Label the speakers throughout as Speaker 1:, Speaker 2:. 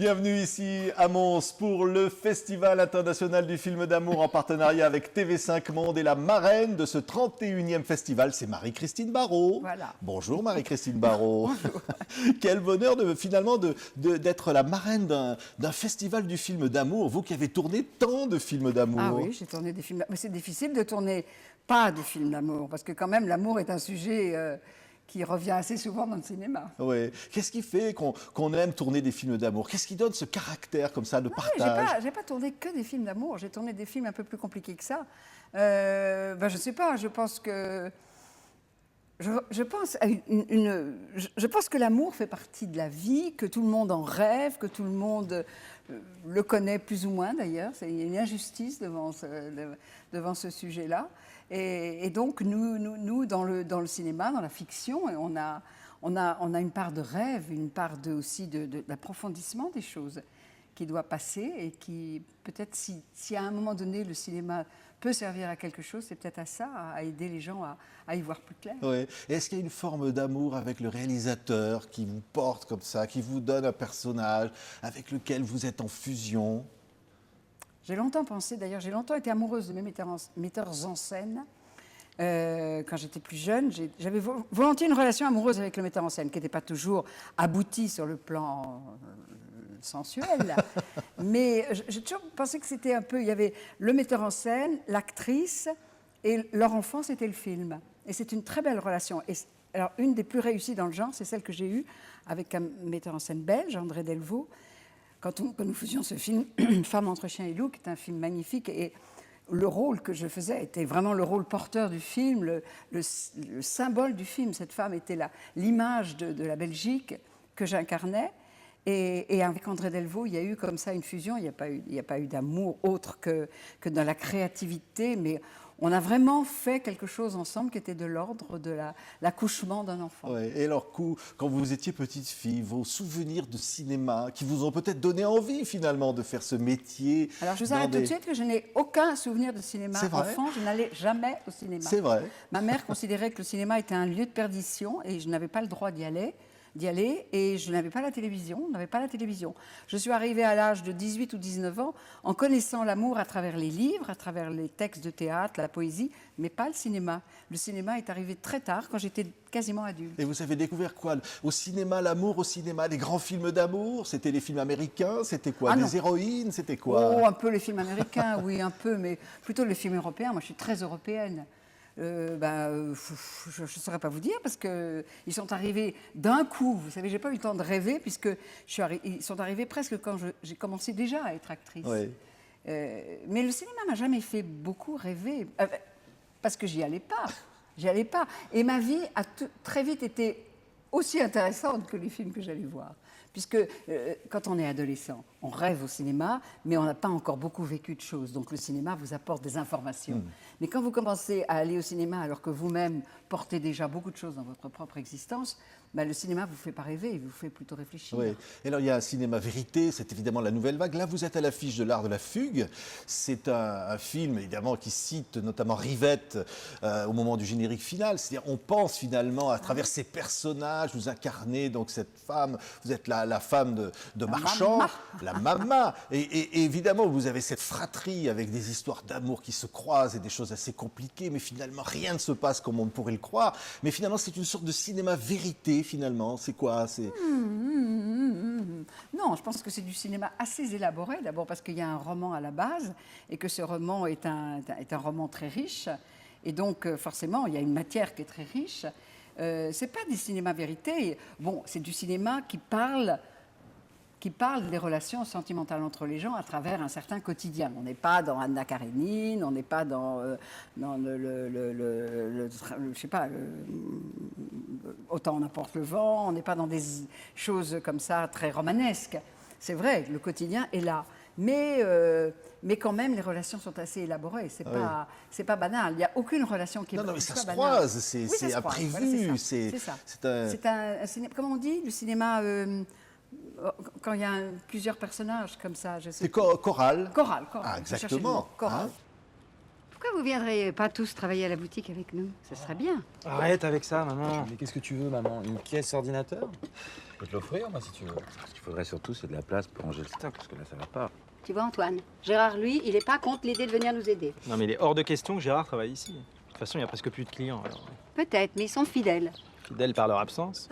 Speaker 1: Bienvenue ici à Mons pour le Festival international du film d'amour en partenariat avec TV5 Monde, et la marraine de ce 31e festival, c'est Marie-Christine Barrault.
Speaker 2: Voilà.
Speaker 1: Bonjour Marie-Christine Barrault.
Speaker 2: Bonjour.
Speaker 1: Quel bonheur finalement d'être la marraine d'un festival du film d'amour, vous qui avez tourné tant de films d'amour.
Speaker 2: Ah oui, j'ai tourné des films. Mais c'est difficile de tourner pas des films d'amour, parce que quand même l'amour est un sujet qui revient assez souvent dans le cinéma.
Speaker 1: Oui. Qu'est-ce qui fait qu'on aime tourner des films d'amour? Qu'est-ce qui donne ce caractère comme ça de partage?
Speaker 2: J'ai pas tourné que des films d'amour, j'ai tourné des films un peu plus compliqués que ça. Je sais pas, je pense que... Je pense que l'amour fait partie de la vie, que tout le monde en rêve, que tout le monde le connaît plus ou moins d'ailleurs. Il y a une injustice devant ce sujet-là. Et donc nous dans le cinéma, dans la fiction, on a une part de rêve, une part aussi d'approfondissement des choses qui doit passer, et qui peut-être si à un moment donné le cinéma peut servir à quelque chose, c'est peut-être à ça, à aider les gens à y voir plus clair.
Speaker 1: Oui. Est-ce qu'il y a une forme d'amour avec le réalisateur qui vous porte comme ça, qui vous donne un personnage avec lequel vous êtes en fusion?
Speaker 2: J'ai longtemps pensé, d'ailleurs, j'ai longtemps été amoureuse de mes metteurs en scène. Quand j'étais plus jeune, j'avais volontiers une relation amoureuse avec le metteur en scène, qui n'était pas toujours aboutie sur le plan sensuel. Mais j'ai toujours pensé que c'était un peu... Il y avait le metteur en scène, l'actrice, et leur enfant, c'était le film. Et c'est une très belle relation. Et alors, une des plus réussies dans le genre, c'est celle que j'ai eue avec un metteur en scène belge, André Delvaux, quand nous faisions ce film « Femme entre chien et loup », qui est un film magnifique. Et le rôle que je faisais était vraiment le rôle porteur du film, le symbole du film. Cette femme était l'image de la Belgique que j'incarnais. Et avec André Delvaux, il y a eu comme ça une fusion. Il n'y a pas eu d'amour autre que dans la créativité, mais on a vraiment fait quelque chose ensemble qui était de l'ordre de l'accouchement d'un enfant.
Speaker 1: Ouais. Et alors, quand vous étiez petite fille, vos souvenirs de cinéma qui vous ont peut-être donné envie finalement de faire ce métier.
Speaker 2: Alors je vous arrête tout de suite que je n'ai aucun souvenir de cinéma enfant. Je n'allais jamais au cinéma.
Speaker 1: C'est vrai.
Speaker 2: Ma mère considérait que le cinéma était un lieu de perdition et je n'avais pas le droit d'y aller, et je n'avais pas la télévision, Je suis arrivée à l'âge de 18 ou 19 ans en connaissant l'amour à travers les livres, à travers les textes de théâtre, la poésie, mais pas le cinéma. Le cinéma est arrivé très tard, quand j'étais quasiment adulte.
Speaker 1: Et vous avez découvert quoi? Au cinéma, l'amour au cinéma, les grands films d'amour? C'était les films américains? C'était quoi? Des héroïnes? C'était quoi?
Speaker 2: Oh, un peu les films américains, oui, un peu, mais plutôt les films européens. Moi, je suis très européenne. Je ne saurais pas vous dire, parce qu'ils sont arrivés d'un coup. Vous savez, je n'ai pas eu le temps de rêver, puisque ils sont arrivés presque quand j'ai commencé déjà à être actrice.
Speaker 1: Oui.
Speaker 2: Mais le cinéma m'a jamais fait beaucoup rêver, parce que j'y allais pas. Et ma vie a très vite été aussi intéressante que les films que j'allais voir. Puisque quand on est adolescent, on rêve au cinéma, mais on n'a pas encore beaucoup vécu de choses. Donc le cinéma vous apporte des informations. Mais quand vous commencez à aller au cinéma alors que vous-même portez déjà beaucoup de choses dans votre propre existence, le cinéma ne vous fait pas rêver, il vous fait plutôt réfléchir.
Speaker 1: Oui. Et alors il y a un cinéma vérité, c'est évidemment la nouvelle vague. Là vous êtes à l'affiche de L'Art de la fugue. C'est un film évidemment qui cite notamment Rivette au moment du générique final. C'est-à-dire on pense finalement à travers ces personnages, vous incarnez donc cette femme, vous êtes la femme de Marchand, la maman. Et évidemment vous avez cette fratrie avec des histoires d'amour qui se croisent et des choses assez compliquées, mais finalement rien ne se passe comme on pourrait le croire. Mais finalement c'est une sorte de cinéma vérité. Finalement, c'est quoi?
Speaker 2: Non, je pense que c'est du cinéma assez élaboré, d'abord parce qu'il y a un roman à la base et que ce roman est un roman très riche, et donc forcément il y a une matière qui est très riche. C'est pas du cinéma vérité. Bon, c'est du cinéma qui parle des relations sentimentales entre les gens à travers un certain quotidien. On n'est pas dans Anna Karénine, on n'est pas dans je sais pas, Autant n'importe le vent, on n'est pas dans des choses comme ça très romanesques. C'est vrai, le quotidien est là. Mais quand même, les relations sont assez élaborées. C'est pas banal. Il n'y a aucune relation qui est
Speaker 1: Non, mais ça se
Speaker 2: banale.
Speaker 1: croise, c'est imprévu.
Speaker 2: Voilà, c'est ça. C'est un cinéma, comment on dit, le cinéma... quand il y a plusieurs personnages comme ça, je sais.
Speaker 1: C'est choral.
Speaker 2: Choral.
Speaker 1: Ah, exactement.
Speaker 2: Choral.
Speaker 3: Pourquoi vous viendriez pas tous travailler à la boutique avec nous? Ce serait bien.
Speaker 4: Arrête avec ça, maman.
Speaker 5: Mais qu'est-ce que tu veux, maman? Une caisse ordinateur?
Speaker 6: Je peux te l'offrir, moi, si tu veux.
Speaker 5: Ce qu'il faudrait surtout, c'est de la place pour ranger le stock, parce que là, ça va pas.
Speaker 3: Tu vois, Antoine, Gérard, lui, il est pas contre l'idée de venir nous aider.
Speaker 4: Non, mais il est hors de question que Gérard travaille ici. De toute façon, il y a presque plus de clients, alors.
Speaker 3: Peut-être, mais ils sont fidèles.
Speaker 4: Fidèles par leur absence.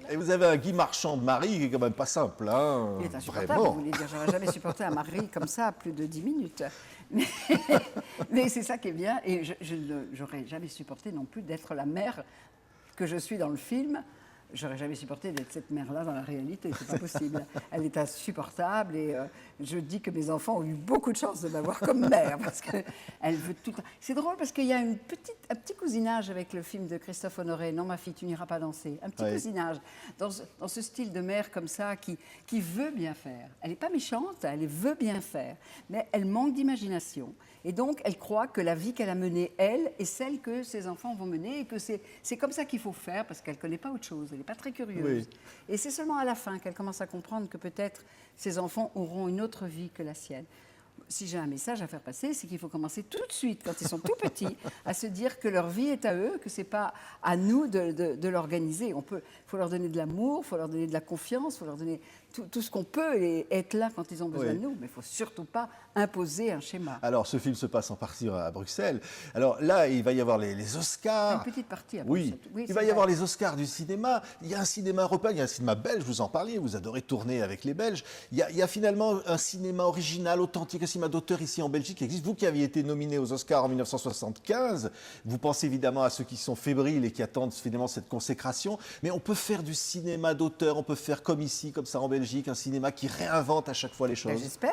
Speaker 1: Et vous avez un Guy Marchand de Marie qui est quand même pas simple, hein.
Speaker 2: Il est insupportable,
Speaker 1: Vraiment.
Speaker 2: vous voulez dire. J'aurais jamais supporté un mari comme ça plus de 10 minutes. Mais c'est ça qui est bien. Et je n'aurais jamais supporté non plus d'être la mère que je suis dans le film. J'aurais jamais supporté d'être cette mère-là dans la réalité, c'est pas possible. Elle est insupportable et je dis que mes enfants ont eu beaucoup de chance de m'avoir comme mère parce qu'elle veut tout. C'est drôle parce qu'il y a un petit cousinage avec le film de Christophe Honoré, Non ma fille, tu n'iras pas danser. Un petit
Speaker 1: Oui.
Speaker 2: cousinage dans ce style de mère comme ça qui veut bien faire. Elle n'est pas méchante, elle veut bien faire, mais elle manque d'imagination. Et donc, elle croit que la vie qu'elle a menée, elle, est celle que ses enfants vont mener et que c'est comme ça qu'il faut faire parce qu'elle ne connaît pas autre chose, elle n'est pas très curieuse.
Speaker 1: Oui.
Speaker 2: Et c'est seulement à la fin qu'elle commence à comprendre que peut-être ses enfants auront une autre vie que la sienne. Si j'ai un message à faire passer, c'est qu'il faut commencer tout de suite, quand ils sont tout petits, à se dire que leur vie est à eux, que ce n'est pas à nous de l'organiser. Il faut leur donner de l'amour, il faut leur donner de la confiance, il faut leur donner tout ce qu'on peut et être là quand ils ont besoin
Speaker 1: Oui.
Speaker 2: de nous. Mais il ne faut surtout pas imposer un schéma.
Speaker 1: Alors, ce film se passe en partie à Bruxelles. Alors là, il va y avoir les Oscars.
Speaker 2: Une petite partie. Après,
Speaker 1: Oui,
Speaker 2: surtout. Oui,
Speaker 1: il
Speaker 2: c'est
Speaker 1: va y
Speaker 2: vrai.
Speaker 1: avoir les Oscars du cinéma. Il y a un cinéma européen, il y a un cinéma belge, vous en parliez, vous adorez tourner avec les Belges. Il y a finalement un cinéma original, authentique, un cinéma d'auteur ici en Belgique qui existe. Vous qui aviez été nominé aux Oscars en 1975, vous pensez évidemment à ceux qui sont fébriles et qui attendent finalement cette consécration. Mais on peut faire du cinéma d'auteur, on peut faire comme ici, comme ça en Belgique, un cinéma qui réinvente à chaque fois les
Speaker 2: Ben,
Speaker 1: choses.
Speaker 2: j'espère.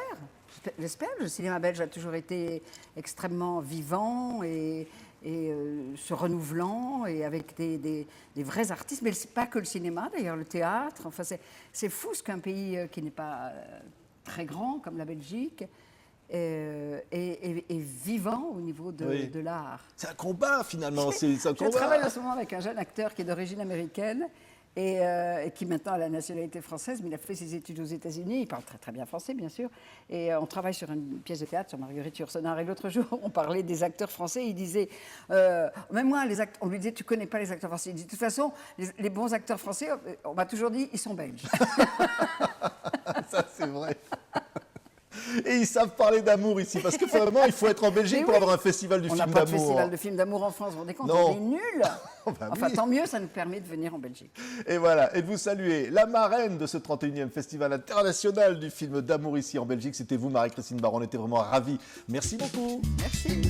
Speaker 2: J'espère. Le cinéma belge a toujours été extrêmement vivant et se renouvelant et avec des vrais artistes. Mais ce n'est pas que le cinéma, d'ailleurs, le théâtre. Enfin, c'est fou ce qu'un pays qui n'est pas très grand comme la Belgique est vivant au niveau
Speaker 1: Oui.
Speaker 2: de l'art.
Speaker 1: C'est un combat finalement, c'est un
Speaker 2: Je
Speaker 1: combat.
Speaker 2: travaille en ce moment avec un jeune acteur qui est d'origine américaine et qui maintenant a la nationalité française, mais il a fait ses études aux États-Unis. Il parle très très bien français, bien sûr. Et on travaille sur une pièce de théâtre sur Marguerite Yourcenar. Et l'autre jour, on parlait des acteurs français. Il disait, même moi, on lui disait, tu connais pas les acteurs français. Il dit, de toute façon, les bons acteurs français, on m'a toujours dit, ils sont belges.
Speaker 1: Ça, c'est vrai. Et ils savent parler d'amour ici, parce que vraiment, il faut être en Belgique
Speaker 2: Mais
Speaker 1: pour
Speaker 2: oui.
Speaker 1: avoir un festival du
Speaker 2: On n'a
Speaker 1: film
Speaker 2: pas de
Speaker 1: d'amour.
Speaker 2: festival de films d'amour en France, vous vous rendez compte?
Speaker 1: Non.
Speaker 2: On est nuls.
Speaker 1: Bah
Speaker 2: Enfin,
Speaker 1: oui.
Speaker 2: tant mieux, ça nous permet de venir en Belgique.
Speaker 1: Et voilà, et de vous saluer la marraine de ce 31e Festival international du film d'amour ici en Belgique. C'était vous, Marie-Christine Baron, on était vraiment ravis. Merci beaucoup.
Speaker 2: Merci.